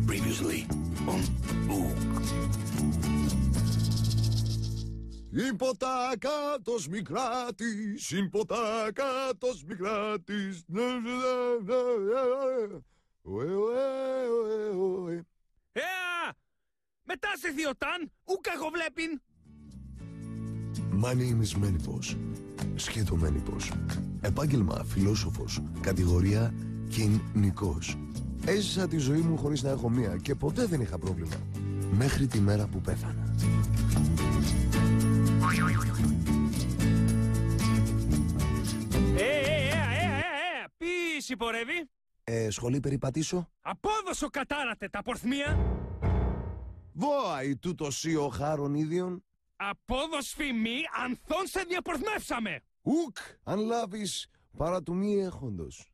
Previously on Book. Υποτάκατος Μικράτης, υποτάκατος Μικράτης. Μετά σε διωτάν, ούκ εγώ βλέπειν. My name is Μένιπος. Σχέτο Μένιπος. Επάγγελμα φιλόσοφος. Κατηγορία κοινικός. Έζησα τη ζωή μου χωρίς να έχω μία και ποτέ δεν είχα πρόβλημα. Μέχρι τη μέρα που πέθανα. Πι συμπορεύει. Σχολή περιπατήσω. Απόδοσο κατάρατε τα πορθμία. Βόαει τούτο σίο χάρον ίδιον. Απόδος φημή ανθών σε διαπορθμεύσαμε. Ουκ, αν λάβεις παρά του μη έχοντος.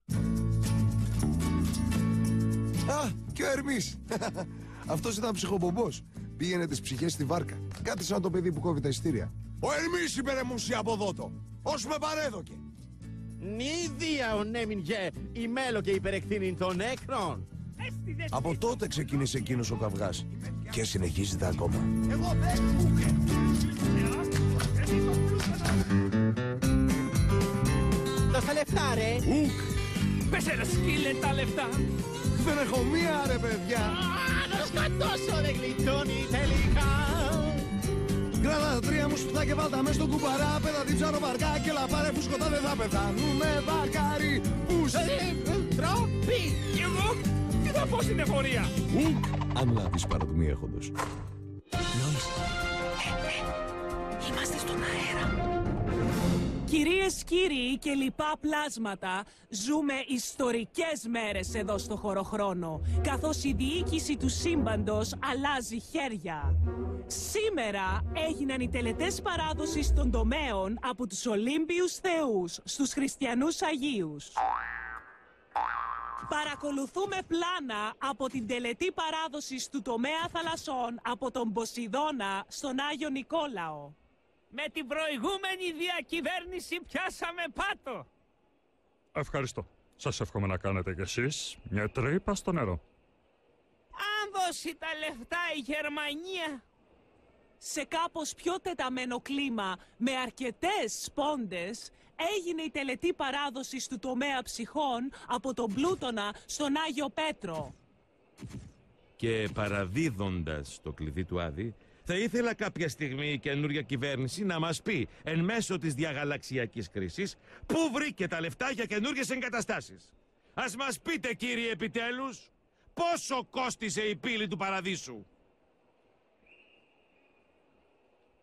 Α, και ο Ερμής. Αυτός ήταν ψυχοπομπός. Πήγαινε τις ψυχές στη βάρκα. Κάτι σαν το παιδί που κόβει τα ειστήρια. Ο Ερμής υπερεμούσι από δότο. Ως με παρέδοκε. Νίδια ο νέμινγε η μέλο και υπερεκτείνην των έκρων. Από τότε ξεκίνησε εκείνος ο καυγάς. Και συνεχίζεται ακόμα. Εγώ δώσα λεφτά ρε. Ουκ, Πέσε ρε σκύλε τα λεφτά. δεν έχω μία ρε παιδιά. Να σκοτώσω δεν γλιτώνει τελικά. Κράτα τα τρία μου σπιτά και βάλτα μες στο κουμπαρά. Πέτα την ψάρο βαρκά και λαπάρε φουσκωτά δεν θα πεθάνουμε βαρκάρι. Τρόπι. Κι εγώ τι θα πω στην εφορία. Ουκ, αν λάβεις παρά του μη έχοντος. Είμαστε στον αέρα. Κυρίες, κύριοι και λοιπά πλάσματα, ζούμε ιστορικές μέρες εδώ στο χωροχρόνο, καθώς η διοίκηση του σύμπαντος αλλάζει χέρια. Σήμερα έγιναν οι τελετές παράδοσης των τομέων από τους Ολύμπιους θεούς στους χριστιανούς Αγίους. Παρακολουθούμε πλάνα από την τελετή παράδοσης του τομέα θαλασσών από τον Ποσειδώνα στον Άγιο Νικόλαο. Με την προηγούμενη διακυβέρνηση πιάσαμε πάτο. Ευχαριστώ. Σας εύχομαι να κάνετε κι εσείς μια τρύπα στο νερό. Αν δώσει τα λεφτά η Γερμανία. Σε κάπως πιο τεταμένο κλίμα, με αρκετές σπόντες, έγινε η τελετή παράδοσης του τομέα ψυχών από τον Πλούτονα στον Άγιο Πέτρο. Και παραδίδοντας το κλειδί του Άδη, θα ήθελα κάποια στιγμή η καινούργια κυβέρνηση να μας πει εν μέσω της διαγαλαξιακής κρίσης πού βρήκε τα λεφτά για καινούργιες εγκαταστάσεις. Ας μας πείτε κύριε επιτέλους πόσο κόστισε η πύλη του Παραδείσου.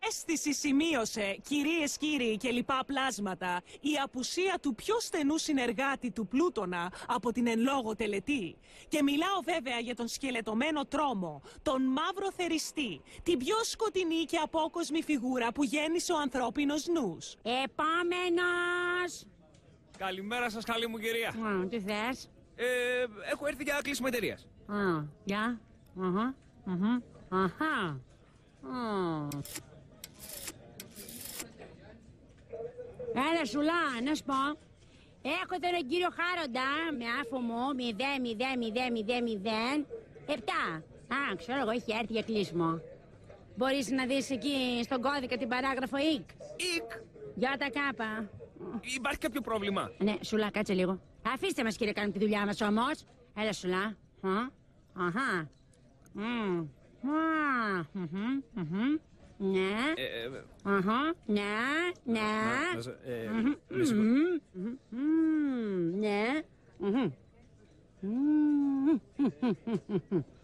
Αίσθηση σημείωσε, κυρίες, κύριοι και λοιπά πλάσματα, η απουσία του πιο στενού συνεργάτη του Πλούτονα από την εν λόγω τελετή. Και μιλάω βέβαια για τον σκελετωμένο τρόμο, τον μαύρο θεριστή, την πιο σκοτεινή και απόκοσμη φιγούρα που γέννησε ο ανθρώπινος νους. Επόμενος! Καλημέρα σας καλή μου κυρία. Τι θες? Έχω έρθει για κλείσιμο εταιρείας. Για. Αχα. Έλα σουλά, να σου πω. Έχω τον κύριο Χάροντα με άφωμο 0,000,007. Α, ξέρω εγώ, έχει έρθει για κλείσιμο. Μπορείς να δεις εκεί στον κώδικα την παράγραφο ΙΚ. Ικ. Για τα κάπα. Υπάρχει κάποιο πρόβλημα. Ναι, σουλά, κάτσε λίγο. Αφήστε μας κύριε, κάνουμε τη δουλειά μας όμως. Έλα σουλά. Αχα. Ναι. Αχα. Ναι. Ναι.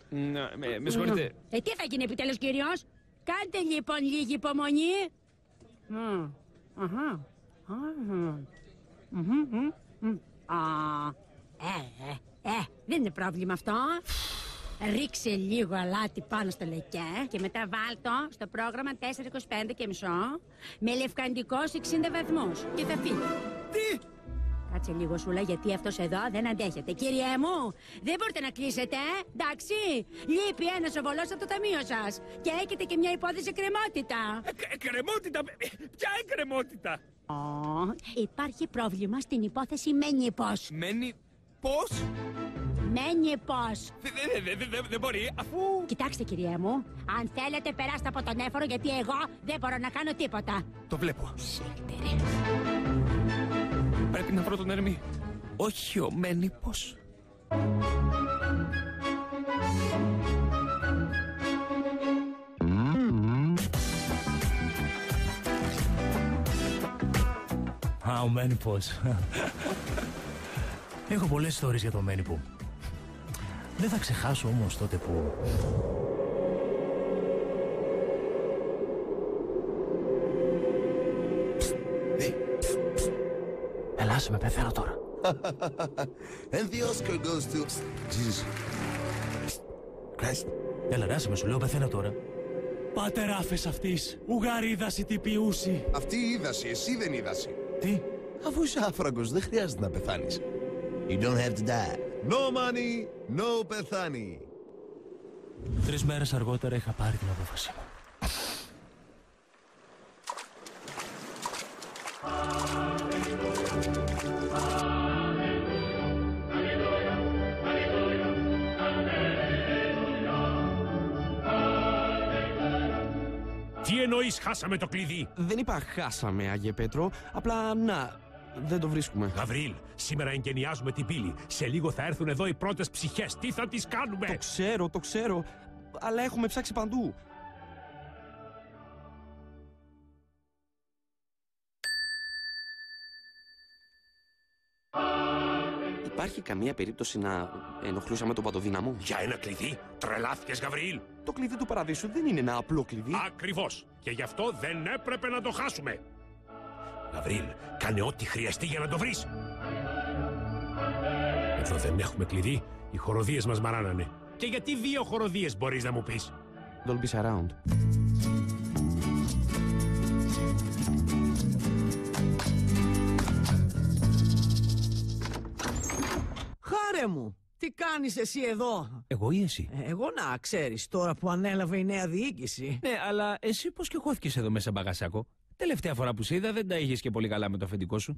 Ναι. Με συγχωρείτε. Τι θα γίνει επιτέλους κύριος? Κάντε λοιπόν λίγη υπομονή. Αχα. Δεν είναι πρόβλημα αυτό. Ρίξε λίγο αλάτι πάνω στο λεκέ και μετά βάλτο στο πρόγραμμα 4,25 και μισό με λευκαντικός 60 βαθμούς και θα φύγει. Τι! Κάτσε λίγο σούλα γιατί αυτός εδώ δεν αντέχεται. Κύριε μου, δεν μπορείτε να κλείσετε, εντάξει. Λείπει ένας οβολός από το ταμείο σας και έχετε και μια υπόθεση εκκρεμότητα. Εκκρεμότητα? Ποια εκκρεμότητα? Υπάρχει πρόβλημα στην υπόθεση Μένιπος. Μένει πώς? Μένιπος. Δεν μπορεί, αφού... Κοιτάξτε, κυρία μου, αν θέλετε περάστε από τον έφορο, γιατί εγώ δεν μπορώ να κάνω τίποτα. Το βλέπω. Σέλτερε. Πρέπει να βρω τον Ερμή. Όχι ο Μένιπος. Α, ο Μένιπος. Έχω πολλές ιστορίες για τον Μένιπο. Δεν θα ξεχάσω όμως τότε που... Ελάσε με, πεθαίνω τώρα. And the Oscar goes to... Jesus Christ. Έλα, ράσε με, σου λέω, πεθαίνω τώρα. Πάτε ράφες αυτής, ουγαρίδαση τι ποιούσι. Αυτή η είδαση, εσύ δεν είδαση. Τι? Αφού είσαι άφραγκος, δεν χρειάζεται να πεθάνεις. You don't have to die. No money, no πεθάνει. 3 μέρες αργότερα είχα πάρει την απόφαση μου. Τι εννοείς χάσαμε το κλειδί? Δεν είπα χάσαμε, Άγιε Πέτρο. Απλά να, δεν το βρίσκουμε. Γαβρίλ, σήμερα εγκαινιάζουμε την πύλη. Σε λίγο θα έρθουν εδώ οι πρώτες ψυχές. Τι θα τις κάνουμε? Το ξέρω. Αλλά έχουμε ψάξει παντού. Υπάρχει καμία περίπτωση να ενοχλούσαμε τον παντοδύναμο? Για ένα κλειδί? Τρελάθηκες, Γαβρίλ? Το κλειδί του παραδείσου δεν είναι ένα απλό κλειδί. Ακριβώς. Και γι' αυτό δεν έπρεπε να το χάσουμε. Γαβρίλ, κάνε ό,τι χρειαστεί για να το βρεις. Εδώ δεν έχουμε κλειδί. Οι χοροδίες μας μαράνανε. Και γιατί 2 χοροδίες μπορείς να μου πεις? Dolby Surround. Χάρε μου, τι κάνεις εσύ εδώ? Εγώ ή εσύ? Εγώ να ξέρεις, τώρα που ανέλαβε η νέα διοίκηση. Ναι, αλλά εσύ πώς και χώθηκες εδώ μέσα, μπαγασάκο? Τελευταία φορά που σε είδα δεν τα είχες και πολύ καλά με το αφεντικό σου.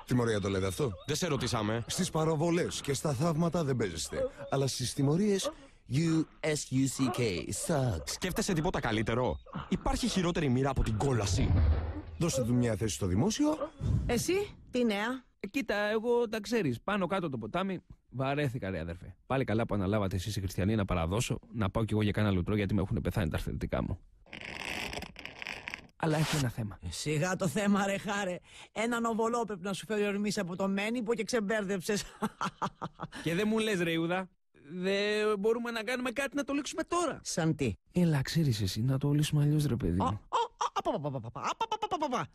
Τιμωρία το λέτε αυτό? Δεν σε ρωτήσαμε. Στις παραβολές και στα θαύματα δεν παίζεστε. Αλλά στις τιμωρίες USUCK sucks. Σκέφτεσαι τίποτα καλύτερο? Υπάρχει χειρότερη μοίρα από την κόλαση. Δώστε του μια θέση στο δημόσιο. Εσύ, τι νέα? Κοίτα, εγώ τα ξέρεις. Πάνω κάτω το ποτάμι. Βαρέθηκα, ρε αδερφέ. Πάλι καλά που αναλάβατε εσείς οι χριστιανοί να παραδώσω. Να πάω κι εγώ για κάνα λουτρό, γιατί με έχουν πεθάνει τα αρθρωτικά μου. Αλλά έχω ένα θέμα. Σιγά το θέμα, ρε Χάρε. Έναν οβολό πρέπει να σου φέρει ο Ερμής από το Μένιπο και ξεμπέρδεψες. Και δεν μου λες, ρε Ιούδα, δεν μπορούμε να κάνουμε κάτι να το λήξουμε τώρα? Σαν τι? Έλα, ξέρεις εσύ, να το λύσουμε αλλιώς, ρε παιδί μου.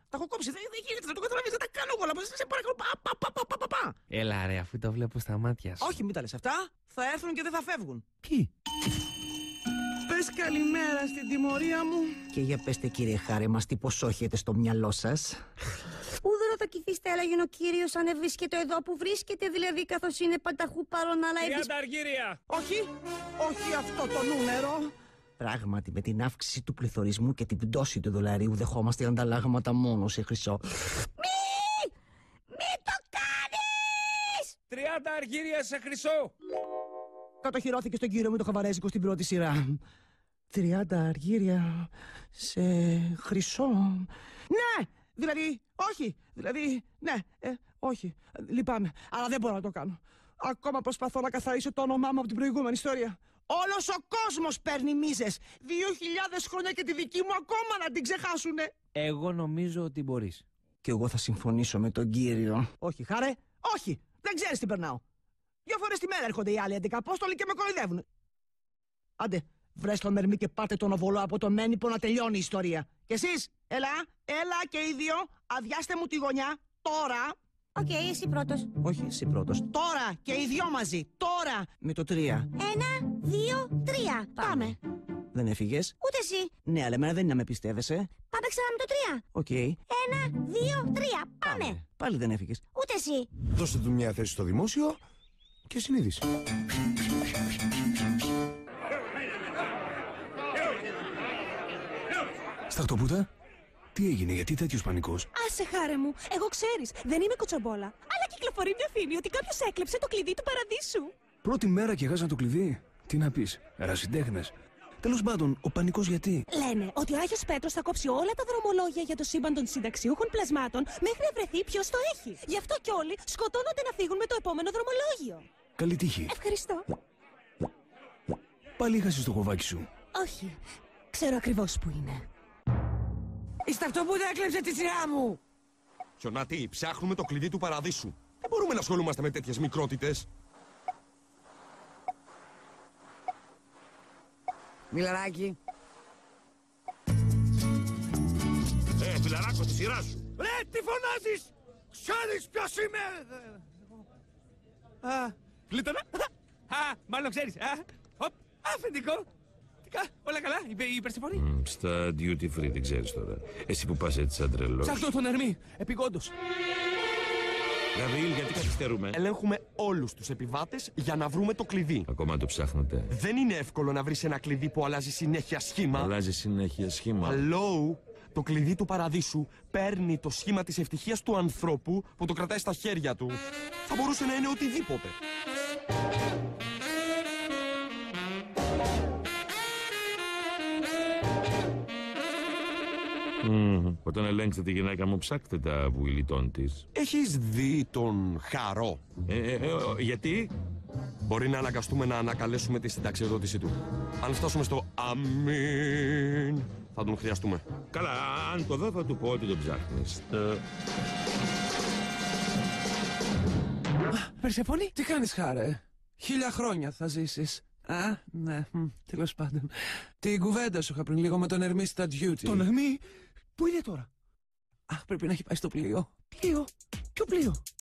Τα έχω κόψει, δεν γίνεται, δεν το καταλαβαίνεις, δεν τα κάνω εγώ, σε παρακαλώ. Έλα ρε, αφού το βλέπω στα μάτια σου. Όχι, μην τα λες αυτά, θα έρθουν και δεν θα φεύγουν. Ποιοι? Πες καλημέρα στην τιμωρία μου. Και για πέστε, κύριε Χάρη μας, τι ποσό έχετε στο μυαλό σας? Πού δεν ρωτακηθήστε, έλεγε ο κύριος, αν βρίσκεται εδώ που βρίσκεται, δηλαδή καθώς είναι πανταχού παρόν, αλλά 30 αργύρια! Όχι αυτό το νούμερο. Πράγματι, με την αύξηση του πληθωρισμού και την πτώση του δολαρίου δεχόμαστε ανταλλάγματα μόνο σε χρυσό. Μη το κάνεις! 30 αργύρια σε χρυσό! Κατοχυρώθηκε στον κύριο μου το χαβαρέζικο στην πρώτη σειρά. 30 αργύρια σε χρυσό. Ναι! Όχι. Λυπάμαι, αλλά δεν μπορώ να το κάνω. Ακόμα προσπαθώ να καθαρίσω το όνομά μου από την προηγούμενη ιστορία. Όλος ο κόσμος παίρνει μίζες. 2.000 χρόνια και τη δική μου ακόμα να την ξεχάσουνε. Εγώ νομίζω ότι μπορείς. Και εγώ θα συμφωνήσω με τον κύριο. Όχι, Χάρε, όχι. Δεν ξέρεις τι περνάω. 2 φορές τη μέρα έρχονται οι άλλοι αντικαπόστολοι και με κοροϊδεύουν. Άντε, βρες τον Ερμή και πάρτε τον οβολό από το Μένιπο να τελειώνει η ιστορία. Και εσείς, έλα και οι 2, αδειάστε μου τη γωνιά, τώρα. Οκ, εσύ πρώτος. Όχι, εσύ πρώτος. Τώρα και οι 2 μαζί, τώρα με το 3. 1, 2, 3. Πάμε. Δεν έφυγες? Ούτε εσύ. Ναι, αλλά εμένα δεν είναι να με πιστεύεσαι. Πάμε ξανά με το 3. Οκ. 1, 2, 3. Πάμε. Πάλι δεν έφυγες. Ούτε εσύ. Δώστε του μια θέση στο δημόσιο και συνείδηση. Σταχτοπούτα, τι έγινε, γιατί τέτοιος πανικός? Άσε, Χάρε μου, εγώ ξέρεις, δεν είμαι κοτσομπόλα, αλλά κυκλοφορώ κυκλοφορεί μια φήμη ότι κάποιος έκλεψε το κλειδί του παραδείσου. Πρώτη μέρα και χάσαν το κλειδί. Τι να πεις, ερασιτέχνες. Τέλος πάντων, ο πανικός γιατί? Λένε ότι ο Άγιος Πέτρος θα κόψει όλα τα δρομολόγια για το σύμπαν των συνταξιούχων πλασμάτων μέχρι να βρεθεί ποιος το έχει. Γι' αυτό κι όλοι σκοτώνονται να φύγουν με το επόμενο δρομολόγιο. Καλή τύχη. Ευχαριστώ. Πάλι είχασες το κοβάκι σου. Όχι. Ξέρω ακριβώς που είναι. Είστε αυτό που δεν έκλεψε τη σειρά μου! Χιονάτη, ψάχνουμε το κλειδί του παραδείσου. Δεν μπορούμε να ασχολούμαστε με τέτοιες μικρότητες. Μιλαράκι. Φιλαράκο, τη σειρά σου. Ρε, τι φωνάζεις! Ξέρεις ποιος είμαι! Πλήτωνα. Μάλλον ξέρεις. Αφεντικό. Όλα καλά, είπε η Περσεφόνη. Στα duty free δεν ξέρεις τώρα. Εσύ που πας έτσι σαν τρελός. Ψάχνω τον Ερμή, επειγόντως. Γαβρίλ, γιατί καθυστερούμε? Ελέγχουμε όλους τους επιβάτες για να βρούμε το κλειδί. Ακόμα το ψάχνετε? Δεν είναι εύκολο να βρεις ένα κλειδί που αλλάζει συνέχεια σχήμα. Αλλάζει συνέχεια σχήμα. Hello! Το κλειδί του παραδείσου παίρνει το σχήμα της ευτυχίας του ανθρώπου που το κρατάει στα χέρια του. Θα μπορούσε να είναι οτιδήποτε. Όταν ελέγξετε τη γυναίκα μου, ψάξτε τα βουηλιτών της. Έχεις δει τον Χαρό? Γιατί? Μπορεί να αναγκαστούμε να ανακαλέσουμε τη συνταξιοδότηση του. Αν φτάσουμε στο αμήν, θα τον χρειαστούμε. Καλά, αν το δω θα του πω ότι τον ψάχνεις. Περσεφόνη, τι κάνεις, Χάρε? 1000 χρόνια θα ζήσεις. Ναι, τέλος πάντων. Την κουβέντα σου είχα πριν λίγο με τον Ερμή στα duty. Τον Ερμή? Πού είναι τώρα? Αχ, πρέπει να έχει πάει στο πλοίο. Πλοίο? Ποιο πλοίο?